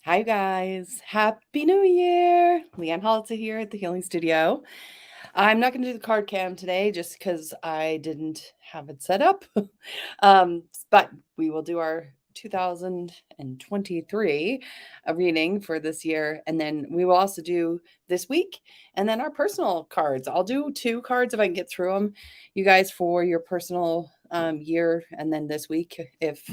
Hi, guys. Happy New Year. Leanne Holitza here at the Healing Studio. I'm not going to do the card cam today just because I didn't have it set up. But we will do our 2023 reading for this year. And then we will also do this week and then our personal cards. I'll do 2 cards if I can get through them, you guys, for your personal year. And then this week, if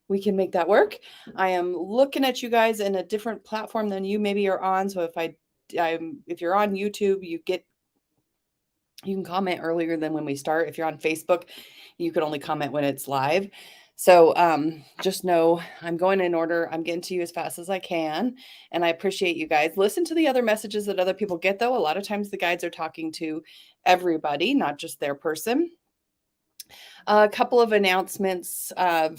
we can make that work. I am looking at you guys in a different platform than you maybe are on. So if you're on YouTube, you can comment earlier than when we start. If you're on Facebook, you can only comment when it's live. So just know I'm going in order. I'm getting to you as fast as I can. And I appreciate you guys. Listen to the other messages that other people get, though. A lot of times the guides are talking to everybody, not just their person. A couple of announcements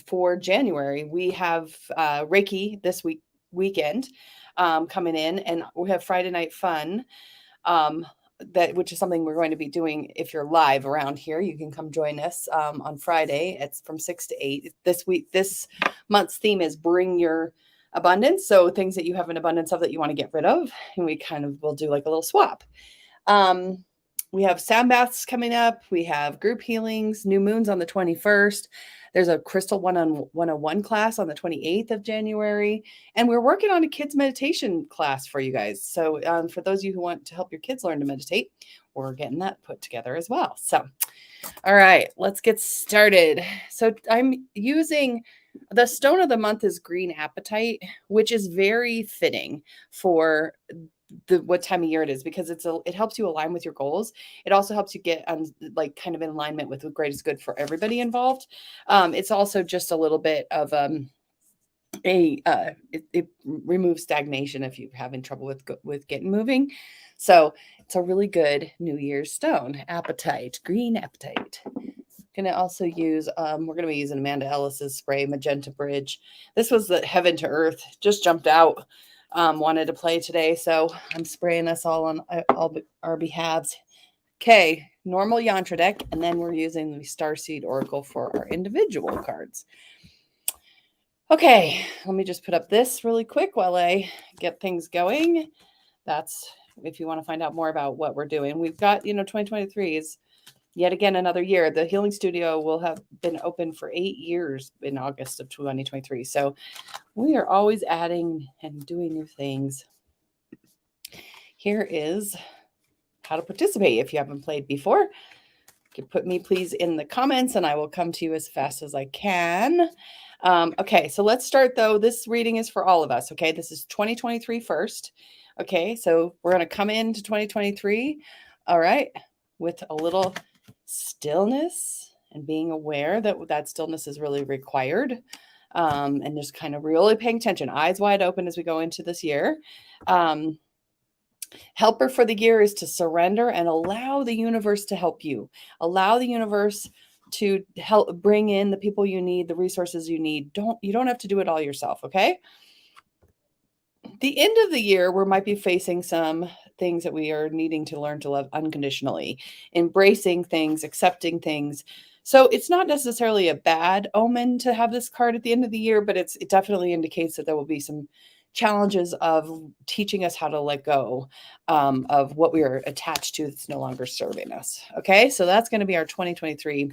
for January. We have Reiki this weekend coming in, and we have Friday Night Fun, which is something we're going to be doing. If you're live around here, you can come join us on Friday. It's from 6 to 8. This month's theme is Bring Your Abundance. So things that you have an abundance of that you want to get rid of, and we kind of will do like a little swap. We have sound baths coming up. We have group healings, new moons on the 21st. There's a crystal 101 class on the 28th of January. And we're working on a kids meditation class for you guys. So for those of you who want to help your kids learn to meditate, we're getting that put together as well. So, all right, let's get started. So I'm using the stone of the month is green apatite, which is very fitting for what time of year it is, because it helps you align with your goals. It also helps you get kind of in alignment with the greatest good for everybody involved. It's also just a little bit of it removes stagnation if you're having trouble with getting moving. So it's a really good New Year's stone. Apatite, green apatite. Gonna also use we're gonna be using Amanda Ellis's spray, Magenta Bridge. This was the Heaven to Earth, just jumped out. Wanted to play today, so I'm spraying us all on all our behalves. Okay, normal yantra deck, and then we're using the Starseed Oracle for our individual cards. Okay, let me just put up this really quick while I get things going. That's if you want to find out more about what we're doing. We've got, 2023 is yet again another year. The Healing Studio will have been open for 8 years in August of 2023. So we are always adding and doing new things. Here is how to participate if you haven't played before. You can put me please in the comments and I will come to you as fast as I can. Okay, so let's start though. This reading is for all of us. Okay, this is 2023 first. Okay, so we're going to come into 2023. All right, with a little stillness and being aware that stillness is really required. And just kind of really paying attention, eyes wide open as we go into this year. Helper for the year is to surrender and allow the universe to help you. Allow the universe to help bring in the people you need, the resources you need. You don't have to do it all yourself, okay? The end of the year, we might be facing some things that we are needing to learn to love unconditionally, embracing things, accepting things. So it's not necessarily a bad omen to have this card at the end of the year, but it definitely indicates that there will be some challenges of teaching us how to let go of what we are attached to that's no longer serving us. Okay, so that's going to be our 2023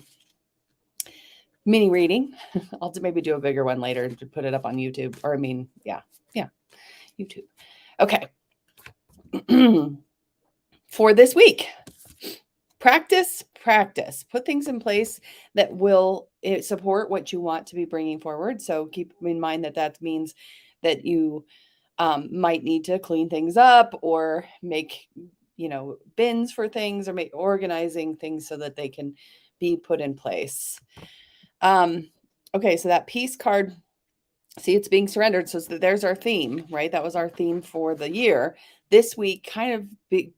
mini reading. I'll maybe do a bigger one later to put it up on YouTube. Or YouTube. Okay. For this week, practice. Put things in place that will support what you want to be bringing forward. So keep in mind that means that you might need to clean things up or make, bins for things, or make organizing things so that they can be put in place. Okay, so that peace card, see, it's being surrendered. So there's our theme, right? That was our theme for the year. This week,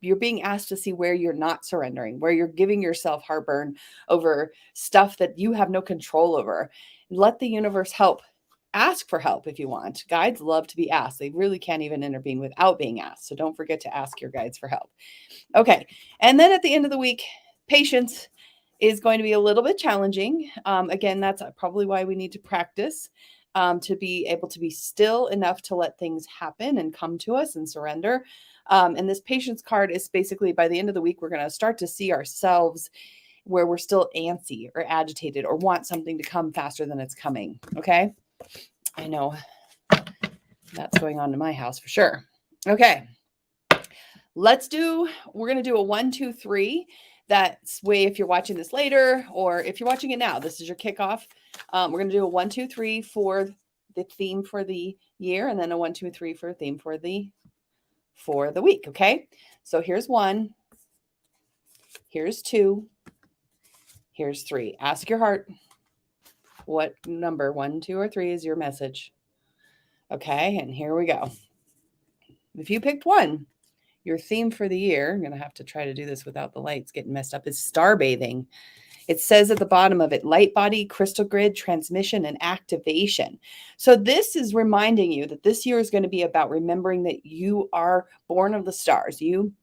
you're being asked to see where you're not surrendering, where you're giving yourself heartburn over stuff that you have no control over. Let the universe help. Ask for help if you want. Guides love to be asked. They really can't even intervene without being asked. So don't forget to ask your guides for help. Okay. And then at the end of the week, patience. is going to be a little bit challenging. Again, that's probably why we need to practice to be able to be still enough to let things happen and come to us and surrender. And this patience card is basically by the end of the week, we're going to start to see ourselves where we're still antsy or agitated or want something to come faster than it's coming. Okay. I know that's going on in my house for sure. Okay. We're going to do a 1, 2, 3. That's way if you're watching this later, or if you're watching it now, this is your kickoff. We're going to do a 1, 2, 3 for the theme for the year, and then a 1, 2, 3 for a theme for the week. Okay. So here's 1, here's 2, here's 3. Ask your heart, what number 1, 2, or 3 is your message? Okay. And here we go. If you picked 1, your theme for the year, I'm going to have to try to do this without the lights getting messed up, is star bathing. It says at the bottom of it, light body, crystal grid, transmission, and activation. So this is reminding you that this year is going to be about remembering that you are born of the stars. You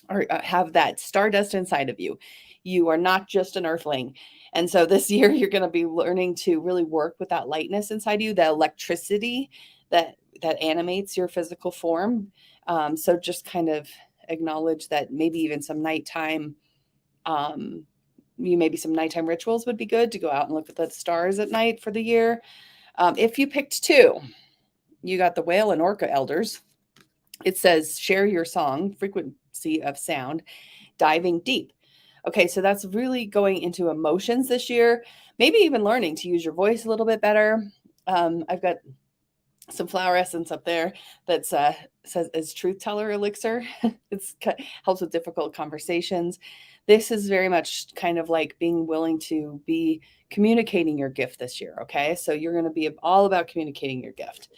have that stardust inside of you. You are not just an earthling. And so this year you're going to be learning to really work with that lightness inside you, the electricity that animates your physical form. So just kind of acknowledge that maybe even some nighttime, maybe some nighttime rituals would be good to go out and look at the stars at night for the year. If you picked 2, you got the whale and orca elders. It says share your song, frequency of sound, diving deep. Okay, so that's really going into emotions this year, maybe even learning to use your voice a little bit better. I've got some flower essence up there that says is truth teller elixir. It's helps with difficult conversations. This is very much kind of like being willing to be communicating your gift this year. Okay, so you're going to be all about communicating your gift.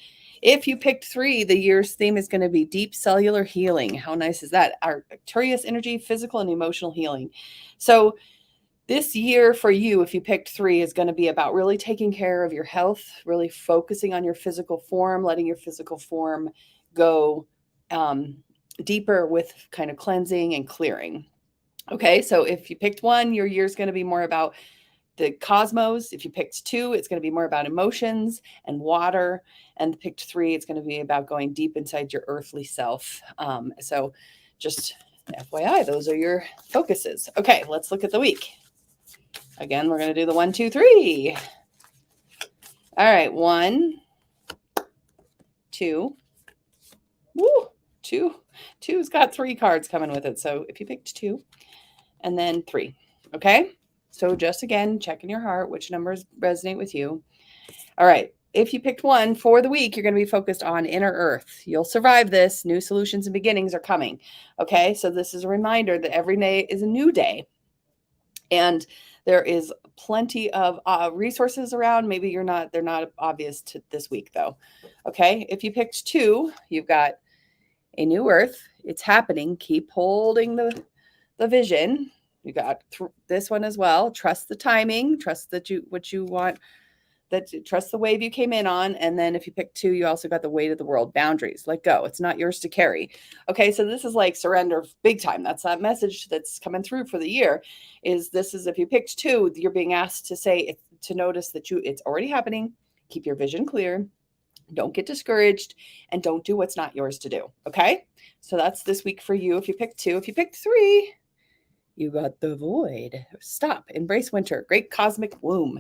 If you picked 3, the year's theme is going to be deep cellular healing. How nice is that? Arcturus energy, physical and emotional healing. So this year for you, if you picked 3, is going to be about really taking care of your health, really focusing on your physical form, letting your physical form go deeper with kind of cleansing and clearing. Okay, so if you picked 1, your year's going to be more about the cosmos. If you picked 2, it's going to be more about emotions and water. And picked 3, it's going to be about going deep inside your earthly self. So just FYI, those are your focuses. Okay, let's look at the week. Again, we're going to do the 1, 2, 3. All right, 1, 2. Woo, 2. 2's got 3 cards coming with it. So if you picked 2 and then 3, okay? So just again, check in your heart, which numbers resonate with you. All right. If you picked 1 for the week, you're going to be focused on inner earth. You'll survive this. New solutions and beginnings are coming. Okay. So this is a reminder that every day is a new day. And there is plenty of resources around. Maybe they're not obvious to this week though. Okay. If you picked 2, you've got a new earth. It's happening. Keep holding the vision. You got this one as well. Trust the timing. Trust what you want. Trust the wave you came in on. And then if you pick 2, you also got the weight of the world. Boundaries. Let go. It's not yours to carry. Okay, so this is like surrender big time. That's that message that's coming through for the year. If you picked 2, you're being asked to notice that it's already happening. Keep your vision clear. Don't get discouraged, and don't do what's not yours to do. Okay, so that's this week for you. If you picked 2, if you picked 3. You got the void. Stop. Embrace winter. Great cosmic womb.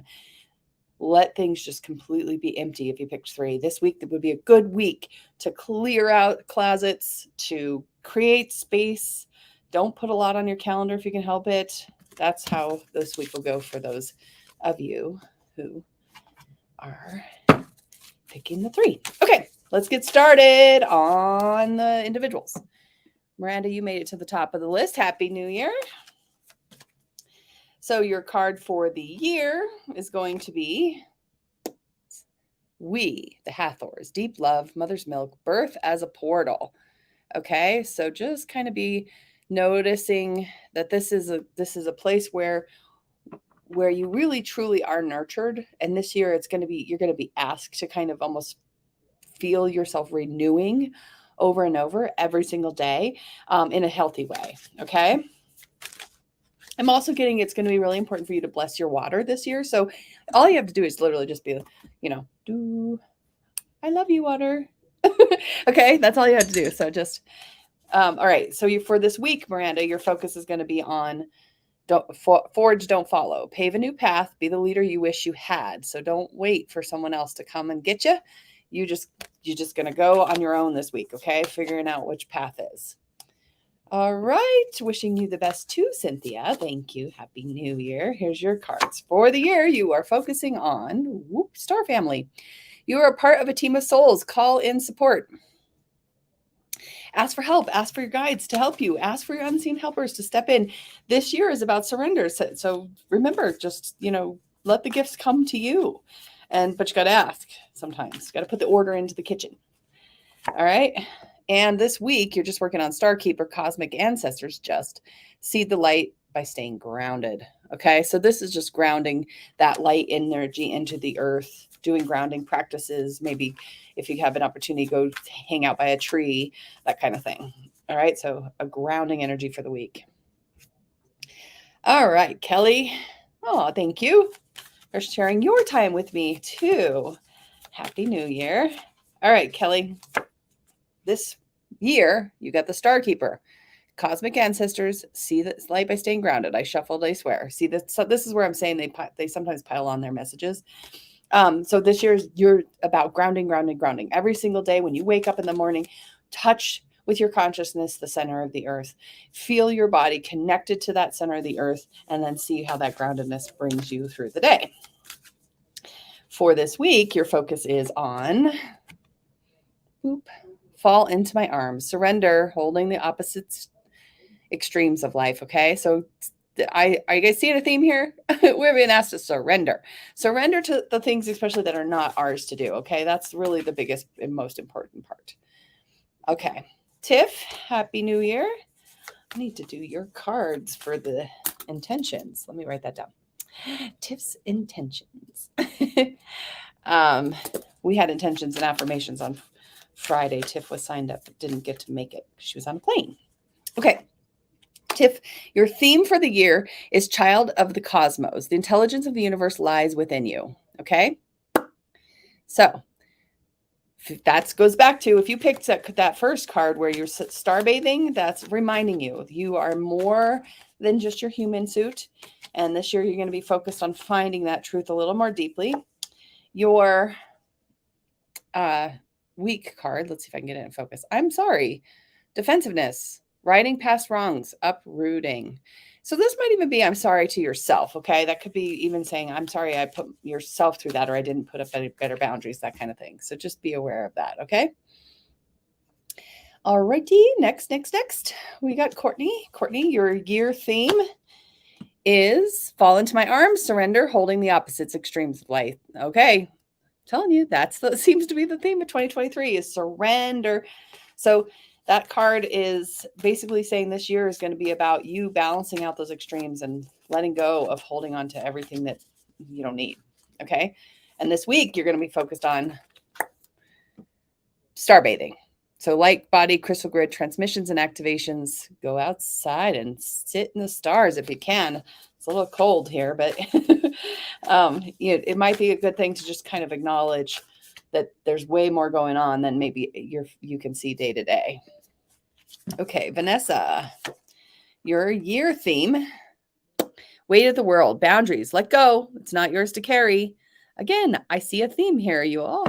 Let things just completely be empty if you picked 3. This week would be a good week to clear out closets, to create space. Don't put a lot on your calendar if you can help it. That's how this week will go for those of you who are picking the 3. Okay, let's get started on the individuals. Miranda, you made it to the top of the list. Happy New Year. So your card for the year is going to be We, the Hathors, deep love, mother's milk, birth as a portal. Okay, so just kind of be noticing that this is a place where you really truly are nurtured. And this year you're going to be asked to kind of almost feel yourself renewing over and over every single day in a healthy way. Okay. I'm also getting it's going to be really important for you to bless your water this year. So all you have to do is literally just be, do I love you, water. Okay, that's all you have to do. So just, all right. So for this week, Miranda, your focus is going to be on forge, don't follow. Pave a new path. Be the leader you wish you had. So don't wait for someone else to come and get you. You're just going to go on your own this week. Okay, figuring out which path is. All right. Wishing you the best too, Cynthia. Thank you. Happy New Year. Here's your cards. For the year, you are focusing on Star Family. You are a part of a team of souls. Call in support. Ask for help. Ask for your guides to help you. Ask for your unseen helpers to step in. This year is about surrender. So remember, just, let the gifts come to you. But you got to ask sometimes. You got to put the order into the kitchen. All right. And this week, you're just working on Starkeeper, Cosmic Ancestors. Just seed the light by staying grounded. Okay. So this is just grounding that light energy into the earth, doing grounding practices. Maybe if you have an opportunity, go hang out by a tree, that kind of thing. All right. So a grounding energy for the week. All right, Kelly. Oh, thank you for sharing your time with me too. Happy New Year. All right, Kelly. This year, you got the Starkeeper, Cosmic Ancestors, see the light by staying grounded. I shuffled, I swear. See, so this is where I'm saying they sometimes pile on their messages. So this year, you're about grounding. Every single day when you wake up in the morning, touch with your consciousness the center of the earth. Feel your body connected to that center of the earth, and then see how that groundedness brings you through the day. For this week, your focus is on fall into my arms, surrender, holding the opposite extremes of life. Okay. So are you guys seeing a theme here? We're being asked to surrender to the things, especially that are not ours to do. Okay. That's really the biggest and most important part. Okay. Tiff, Happy New Year. I need to do your cards for the intentions. Let me write that down. Tiff's intentions. We had intentions and affirmations on Friday. Tiff was signed up, but didn't get to make it. She was on a plane. Okay. Tiff, your theme for the year is child of the cosmos. The intelligence of the universe lies within you. Okay. So that goes back to, if you picked that first card where you're star bathing, that's reminding you are more than just your human suit. And this year you're going to be focused on finding that truth a little more deeply. Your weak card, let's see if I can get it in focus. I'm sorry. Defensiveness, riding past wrongs, uprooting. So this might even be, I'm sorry to yourself. Okay. That could be even saying, I'm sorry I put yourself through that, or I didn't put up better boundaries, that kind of thing. So just be aware of that. Okay. All righty. Next. We got Courtney. Courtney, your year theme is fall into my arms, surrender, holding the opposites extremes of life. Okay. Telling you, seems to be the theme of 2023 is surrender. So that card is basically saying this year is going to be about you balancing out those extremes and letting go of holding on to everything that you don't need. Okay. And this week you're going to be focused on star bathing. So light body, crystal grid transmissions and activations. Go outside and sit in the stars if you can. It's a little cold here, but it might be a good thing to just kind of acknowledge that there's way more going on than maybe you can see day to day. Okay, Vanessa, your year theme, weight of the world, boundaries, let go. It's not yours to carry. Again, I see a theme here, you all.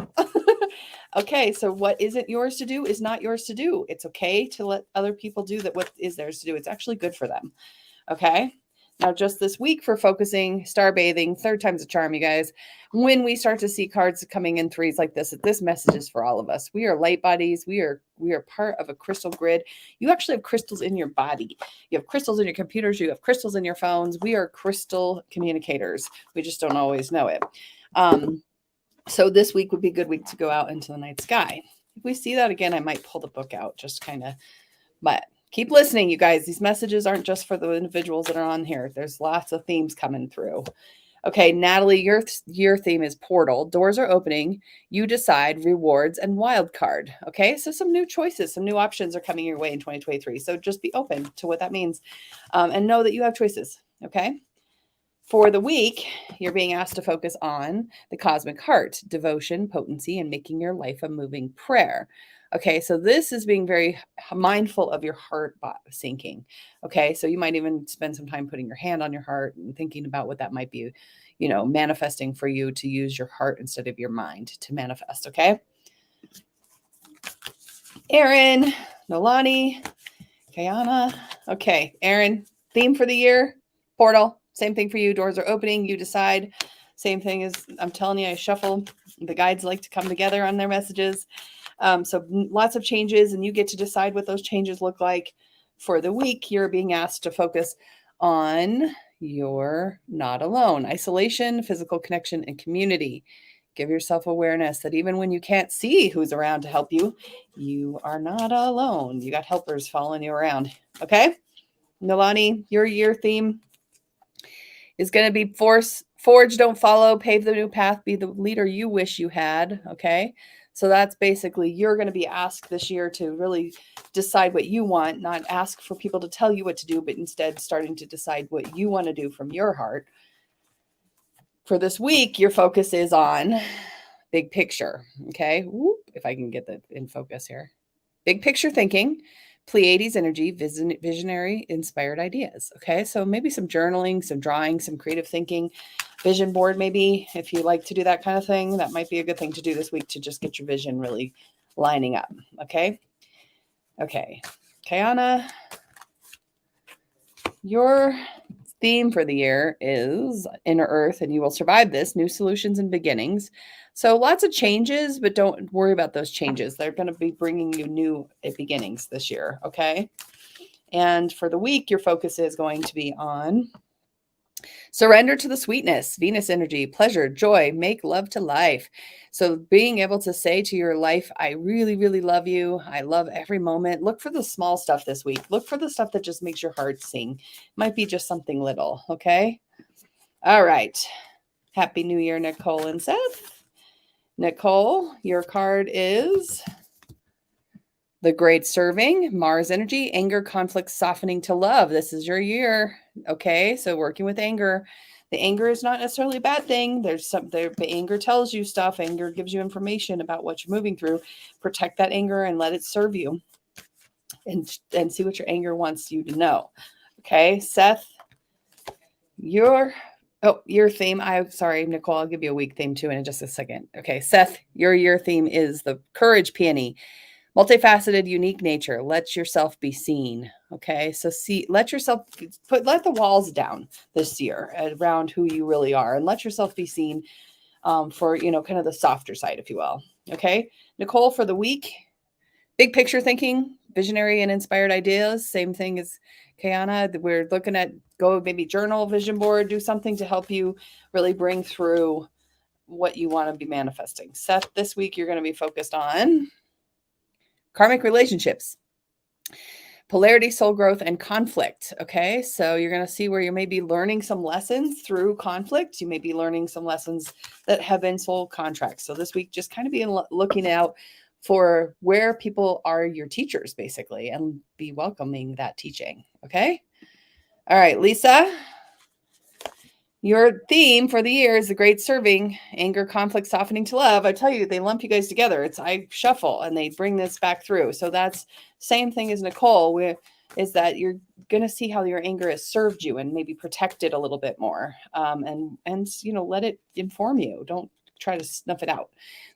Okay, so what isn't yours to do is not yours to do. It's okay to let other people do that. What is theirs to do? It's actually good for them. Okay. Now, just this week for focusing, star bathing, third time's a charm, you guys. When we start to see cards coming in threes like this message is for all of us. We are light bodies. We are part of a crystal grid. You actually have crystals in your body. You have crystals in your computers. You have crystals in your phones. We are crystal communicators. We just don't always know it. So this week would be a good week to go out into the night sky. If we see that again, I might pull the book out, just kind of, but keep listening, you guys. These messages aren't just for the individuals that are on here. There's lots of themes coming through. Okay, Natalie, your theme is portal. Doors are opening. You decide, rewards, and wild card. Okay, so some new choices, some new options are coming your way in 2023. So just be open to what that means, and know that you have choices. Okay. For the week, you're being asked to focus on the cosmic heart, devotion, potency, and making your life a moving prayer. Okay, so this is being very mindful of your heart syncing. Okay, so you might even spend some time putting your hand on your heart and thinking about what that might be, manifesting for you to use your heart instead of your mind to manifest. Okay, Aaron, Nolani, Kayana. Okay, Aaron, theme for the year, portal. Same thing for you. Doors are opening. You decide. Same thing as I'm telling you, I shuffle. The guides like to come together on their messages. So lots of changes, and you get to decide what those changes look like. For the week, you're being asked to focus on your not alone, isolation, physical connection, and community. Give yourself awareness that even when you can't see who's around to help you, you are not alone. You got helpers following you around. Okay. Nolani, your year theme is going to be forge, don't follow, pave the new path, be the leader you wish you had. Okay. So that's basically, you're going to be asked this year to really decide what you want, not ask for people to tell you what to do, but instead starting to decide what you want to do from your heart. For this week, your focus is on big picture. Okay. Whoop, if I can get that in focus here. Big picture thinking, Pleiades energy, visionary, inspired ideas. Okay. So maybe some journaling, some drawing, some creative thinking, vision board, maybe if you like to do that kind of thing, that might be a good thing to do this week to just get your vision really lining up. Okay. Okay. Kayana, your theme for the year is Inner Earth, and you will survive this, new solutions and beginnings. So lots of changes, but don't worry about those changes. They're going to be bringing you new beginnings this year. Okay. And for the week, your focus is going to be on surrender to the sweetness, Venus energy, pleasure, joy, make love to life. So being able to say to your life, I really, really love you. I love every moment. Look for the small stuff this week. Look for the stuff that just makes your heart sing. Might be just something little. Okay. All right. Happy New Year, Nicole and Seth. Nicole, your card is the Great Serving, Mars energy, anger, conflict, softening to love. This is your year. Okay. So working with anger. The anger is not necessarily a bad thing. There's some there, but anger tells you stuff. Anger gives you information about what you're moving through. Protect that anger and let it serve you. And see what your anger wants you to know. Okay. Seth, your theme. I'm sorry, Nicole, I'll give you a week theme too in just a second. Okay. Seth, your year theme is the courage peony. Multifaceted, unique nature. Let yourself be seen. Okay. So let the walls down this year around who you really are and let yourself be seen for, kind of the softer side, if you will. Okay. Nicole, for the week, big picture thinking, visionary and inspired ideas. Same thing as Kayana. We're looking at go maybe journal, vision board, do something to help you really bring through what you want to be manifesting. Seth, this week you're going to be focused on karmic relationships, polarity, soul growth, and conflict. Okay. So you're going to see where you may be learning some lessons through conflict. You may be learning some lessons that have been soul contracts. So this week, just kind of be looking out for where people are your teachers, basically, and be welcoming that teaching. Okay. All right, Lisa. Your theme for the year is the Great Serving, anger, conflict, softening to love. I tell you, they lump you guys together. I shuffle and they bring this back through. So that's same thing as Nicole, is that you're going to see how your anger has served you and maybe protect it a little bit more. And let it inform you. Don't try to snuff it out.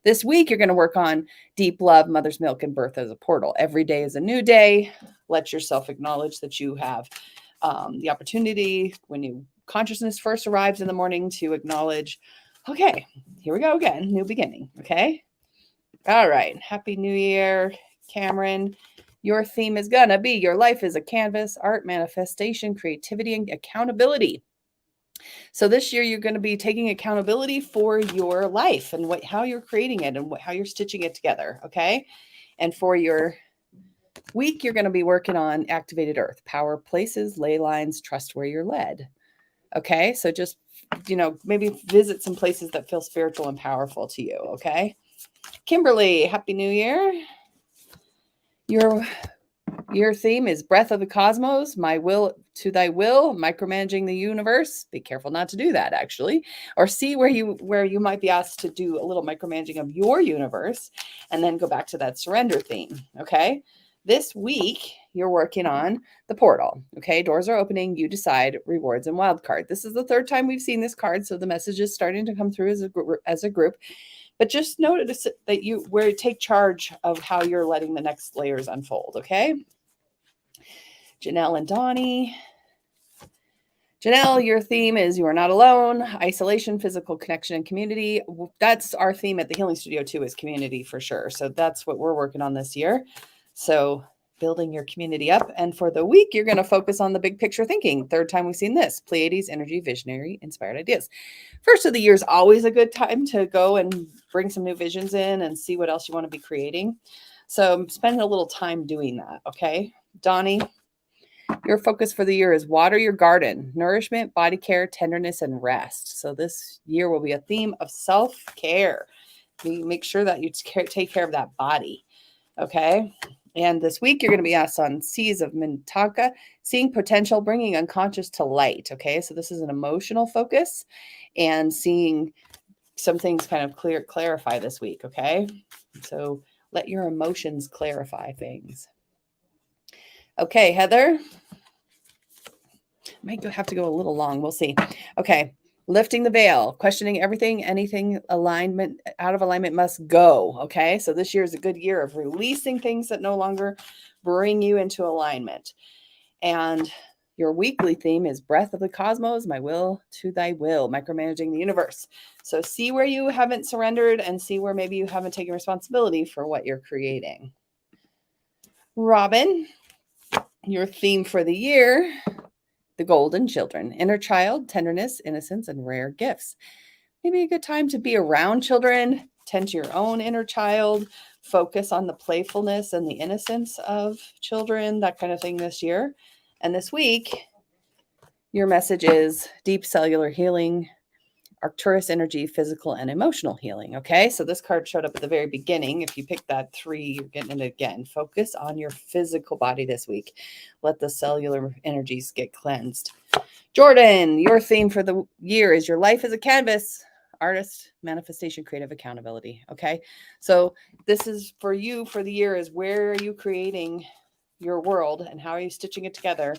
This week, you're going to work on deep love, mother's milk, and birth as a portal. Every day is a new day. Let yourself acknowledge that you have the opportunity when consciousness first arrives in the morning to acknowledge, okay, here we go again, new beginning. Okay. All right. Happy New Year, Cameron. Your theme is going to be your life is a canvas, art, manifestation, creativity, and accountability. So this year you're going to be taking accountability for your life and how you're creating it and how you're stitching it together. Okay. And for your week, you're going to be working on activated earth, power places, ley lines, trust where you're led. Okay. So just, maybe visit some places that feel spiritual and powerful to you. Okay. Kimberly, Happy New Year. Your Your theme is breath of the cosmos, my will to thy will, micromanaging the universe. Be careful not to do that, actually, or see where you might be asked to do a little micromanaging of your universe, and then go back to that surrender theme. Okay, this week you're working on the portal. Okay, doors are opening. You decide rewards and wild card. This is the third time we've seen this card, so the message is starting to come through as a group. But just notice that you where take charge of how you're letting the next layers unfold. Okay. Janelle and Donnie. Janelle, your theme is you are not alone, isolation, physical connection, and community. That's our theme at the Healing Studio too, is community for sure. So that's what we're working on this year. So building your community up. And for the week, you're going to focus on the big picture thinking. Third time we've seen this, Pleiades, energy, visionary, inspired ideas. First of the year is always a good time to go and bring some new visions in and see what else you want to be creating. So I'm spending a little time doing that. Okay. Donnie, your focus for the year is water your garden, nourishment, body care, tenderness, and rest. So this year will be a theme of self-care. Make sure that you take care of that body. Okay. And this week, you're going to be asked on Seas of Mintaka, seeing potential, bringing unconscious to light. Okay. So this is an emotional focus and seeing some things kind of clarify this week. Okay. So let your emotions clarify things. Okay, Heather. Might have to go a little long. We'll see. Okay. Lifting the veil, questioning everything, anything alignment out of alignment must go. Okay. So this year is a good year of releasing things that no longer bring you into alignment. And your weekly theme is breath of the cosmos, my will to thy will, micromanaging the universe. So see where you haven't surrendered and see where maybe you haven't taken responsibility for what you're creating. Robin, your theme for the year, the golden children, inner child, tenderness, innocence, and rare gifts. Maybe a good time to be around children, tend to your own inner child, focus on the playfulness and the innocence of children, that kind of thing this year. And this week, your message is deep cellular healing, Arcturus energy, physical and emotional healing. Okay, so this card showed up at the very beginning. If you pick that 3, you're getting it again. Focus on your physical body this week. Let the cellular energies get cleansed. Jordan, your theme for the year is your life is a canvas, artist, manifestation, creative accountability. Okay, so this is for you for the year is where are you creating your world and how are you stitching it together,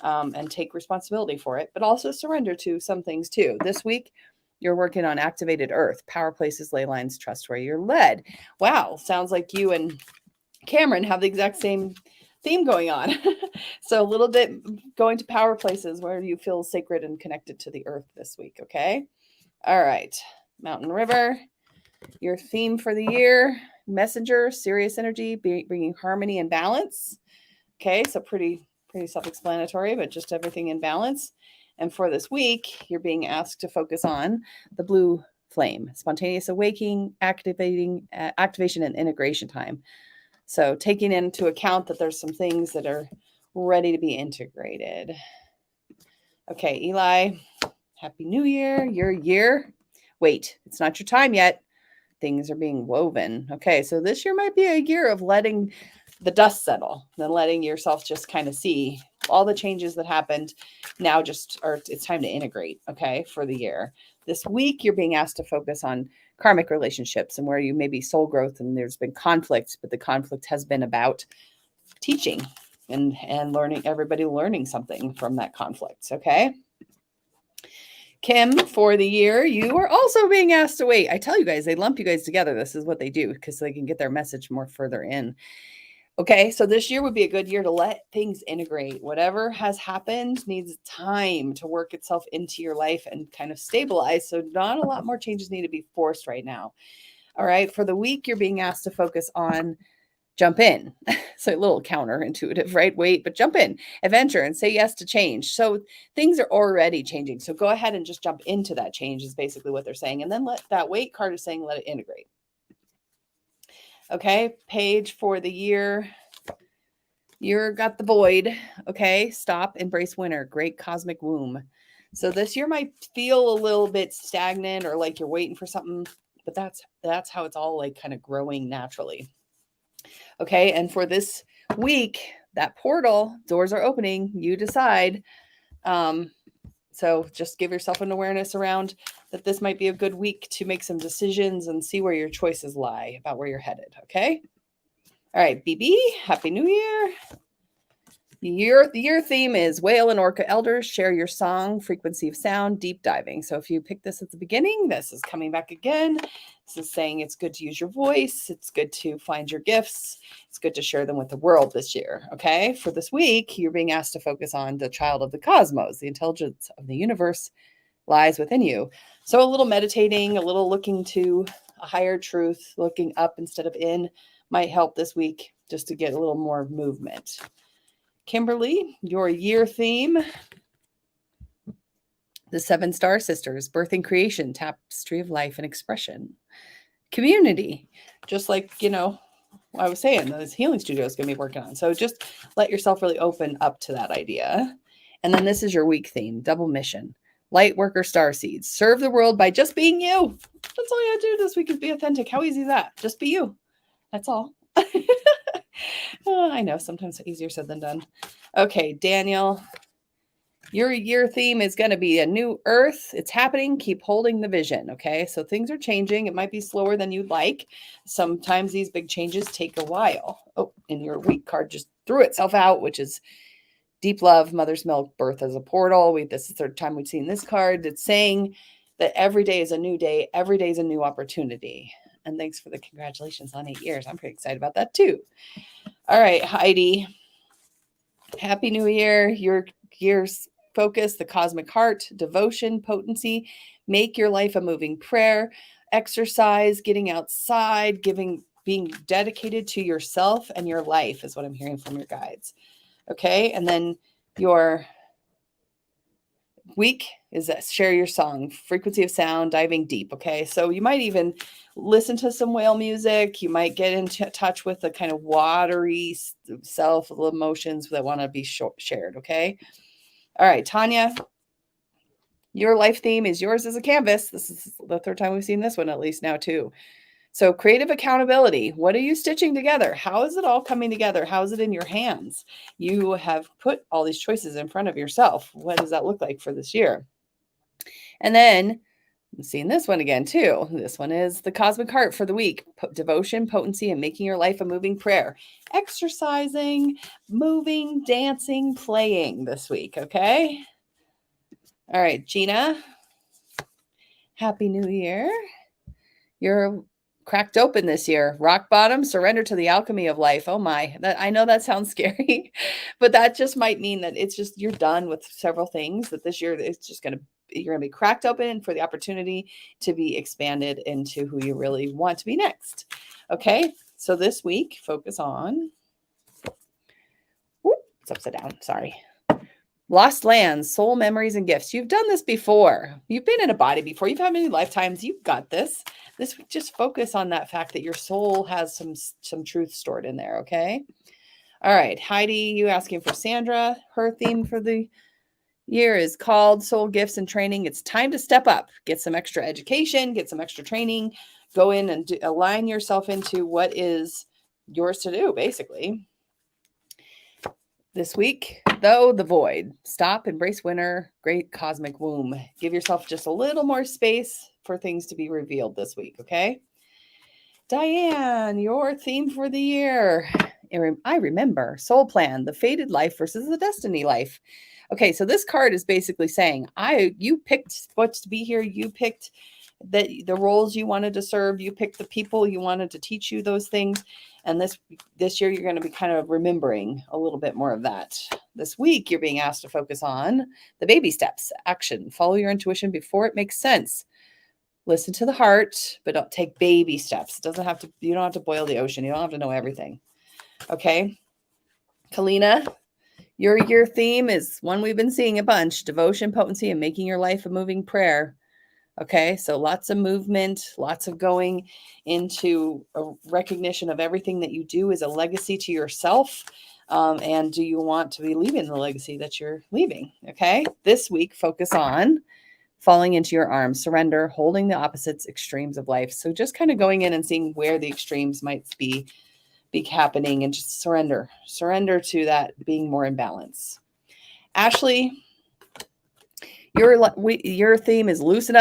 and take responsibility for it, but also surrender to some things too. This week, you're working on activated earth, power places, ley lines, trust where you're led. Wow, sounds like you and Cameron have the exact same theme going on. So a little bit going to power places where you feel sacred and connected to the earth this week. Okay. All right. Mountain River, your theme for the year, messenger, serious energy, bringing harmony and balance. Okay. So pretty self-explanatory, but just everything in balance. And for this week, you're being asked to focus on the blue flame, spontaneous awakening, activation and integration time. So taking into account that there's some things that are ready to be integrated. Okay, Eli, Happy New Year. Your year. Wait, it's not your time yet. Things are being woven. Okay, so this year might be a year of letting the dust settle, then letting yourself just kind of see all the changes that happened. Now it's time to integrate, okay, for the year. This week, you're being asked to focus on karmic relationships and where you may be soul growth and there's been conflict, but the conflict has been about teaching and learning, everybody learning something from that conflict, okay? Kim, for the year, you are also being asked to wait. I tell you guys, they lump you guys together. This is what they do because they can get their message more further in. Okay, so this year would be a good year to let things integrate. Whatever has happened needs time to work itself into your life and kind of stabilize. So not a lot more changes need to be forced right now. All right, for the week, you're being asked to focus on jump in. So a little counterintuitive, right? Wait, but jump in, adventure, and say yes to change. So things are already changing. So go ahead and just jump into that change is basically what they're saying. And then let that wait card is saying, let it integrate. Okay, page for the year. You're got the void. Okay, stop, embrace winter, great cosmic womb. So this year might feel a little bit stagnant or like you're waiting for something, but that's how it's all like kind of growing naturally. Okay, and for this week, that portal, doors are opening, you decide. So just give yourself an awareness around that this might be a good week to make some decisions and see where your choices lie about where you're headed. Okay. All right, BB, Happy New Year. The year theme is Whale and Orca Elders, share your song, frequency of sound, deep diving. So if you pick this at the beginning, this is coming back again. This is saying it's good to use your voice. It's good to find your gifts. It's good to share them with the world this year. Okay. For this week, you're being asked to focus on the child of the cosmos. The intelligence of the universe lies within you. So a little meditating, a little looking to a higher truth, looking up instead of in might help this week just to get a little more movement. Kimberly, your year theme, the 7 Star Sisters, birth and creation, tapestry of life and expression. Community, just like, I was saying, this healing studio is going to be working on. So just let yourself really open up to that idea. And then this is your week theme, double mission, light worker star seeds, serve the world by just being you. That's all you have to do this week is be authentic. How easy is that? Just be you. That's all. I know, sometimes easier said than done. Okay, Daniel, your year theme is going to be a new earth. It's happening. Keep holding the vision. Okay, so things are changing. It might be slower than you'd like. Sometimes these big changes take a while. Oh, and your week card just threw itself out, which is deep love, mother's milk, birth as a portal. This is the third time we've seen this card. It's saying that every day is a new day. Every day is a new opportunity. And thanks for the congratulations on 8 years. I'm pretty excited about that too. All right, Heidi. Happy New Year. Your year's focus, the cosmic heart, devotion, potency, make your life a moving prayer, exercise, getting outside, being dedicated to yourself and your life is what I'm hearing from your guides. Okay. And then your week is that share your song, frequency of sound, diving deep. Okay. So you might even listen to some whale music. You might get into touch with the kind of watery self emotions that want to be shared. Okay. All right, Tanya, your life theme is yours as a canvas. This is the third time we've seen this one, at least now too. So creative accountability. What are you stitching together? How is it all coming together? How is it in your hands? You have put all these choices in front of yourself. What does that look like for this year? And then I'm seeing this one again too. This one is the cosmic heart for the week. Devotion, potency, and making your life a moving prayer. Exercising, moving, dancing, playing this week. Okay. All right, Gina. Happy New Year. You're cracked open this year. Rock bottom, surrender to the alchemy of life. Oh my, I know that sounds scary, but that just might mean that it's just, you're done with several things that this year it's just you're going to be cracked open for the opportunity to be expanded into who you really want to be next. Okay. So this week, focus on, it's upside down. Sorry. Lost lands, soul memories, and gifts. You've done this before. You've been in a body before. You've had many lifetimes. You've got this. This week, just focus on that fact that your soul has some truth stored in there. Okay. All right. Heidi, you asking for Sandra. Her theme for the year is called Soul Gifts and Training. It's time to step up, get some extra education, get some extra training, go in and align yourself into what is yours to do, basically. This week, though, the void. Stop, embrace winter, great cosmic womb. Give yourself just a little more space for things to be revealed this week, okay? Diane, your theme for the year. I remember Soul Plan, the fated life versus the destiny life. Okay, so this card is basically saying, you picked what's to be here. You picked the roles you wanted to serve. You picked the people you wanted to teach you those things. And this year, you're going to be kind of remembering a little bit more of that. This week, you're being asked to focus on the baby steps, action, follow your intuition before it makes sense. Listen to the heart, but don't take baby steps. You don't have to boil the ocean. You don't have to know everything. Okay. Kalina, your year theme is one we've been seeing a bunch: devotion, potency, and making your life a moving prayer. Okay, so lots of movement, lots of going into a recognition of everything that you do is a legacy to yourself. And do you want to be leaving the legacy that you're leaving? Okay, this week, focus on falling into your arms, surrender, holding the opposites, extremes of life. So just kind of going in and seeing where the extremes might be be happening, and just surrender to that being more in balance. Ashley, your theme is loosen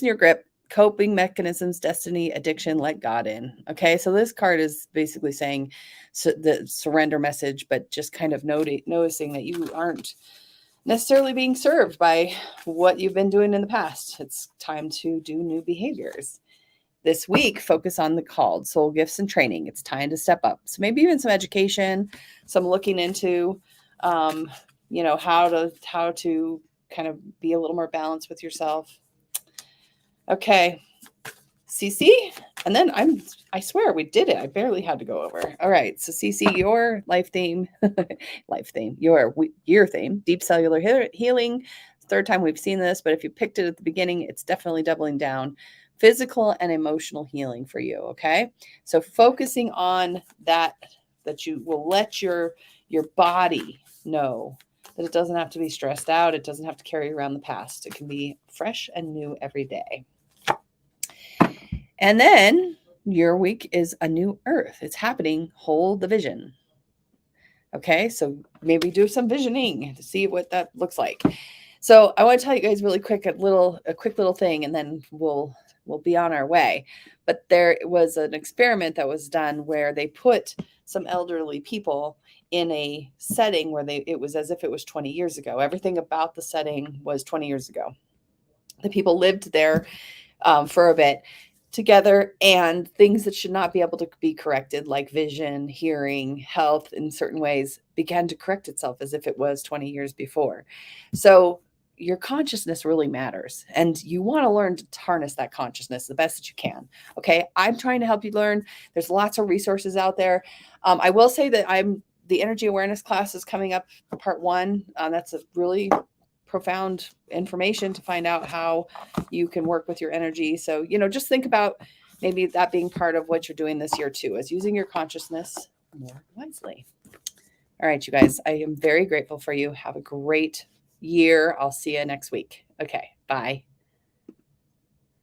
your grip, coping mechanisms, destiny, addiction, let God in. Okay, so this card is basically saying the surrender message, but just kind of noticing that you aren't necessarily being served by what you've been doing in the past. It's time to do new behaviors. This week, focus on the called soul gifts and training. It's time to step up. So maybe even some education, some looking into, how to kind of be a little more balanced with yourself. Okay, CC, and then I swear we did it. I barely had to go over. All right, so CC, your life theme, your year theme, deep cellular healing. Third time we've seen this, but if you picked it at the beginning, it's definitely doubling down. Physical and emotional healing for you. Okay, so focusing on that you will let your body know that it doesn't have to be stressed out. It doesn't have to carry around the past. It can be fresh and new every day. And then your week is a new earth. It's happening. Hold the vision. Okay, so maybe do some visioning to see what that looks like. So I want to tell you guys really quick a quick little thing, and then we'll be on our way. But there was an experiment that was done where they put some elderly people in a setting where it was as if it was 20 years ago. Everything about the setting was 20 years ago. The people lived there for a bit together, and things that should not be able to be corrected, like vision, hearing, health in certain ways, began to correct itself as if it was 20 years before. So your consciousness really matters, and you want to learn to harness that consciousness the best that you can. Okay, I'm trying to help you learn. There's lots of resources out there. I will say that the energy awareness class is coming up, part 1. That's a really profound information to find out how you can work with your energy. So, just think about maybe that being part of what you're doing this year too, is using your consciousness more wisely. All right, you guys, I am very grateful for you. Have a great year. I'll see you next week. Okay, bye.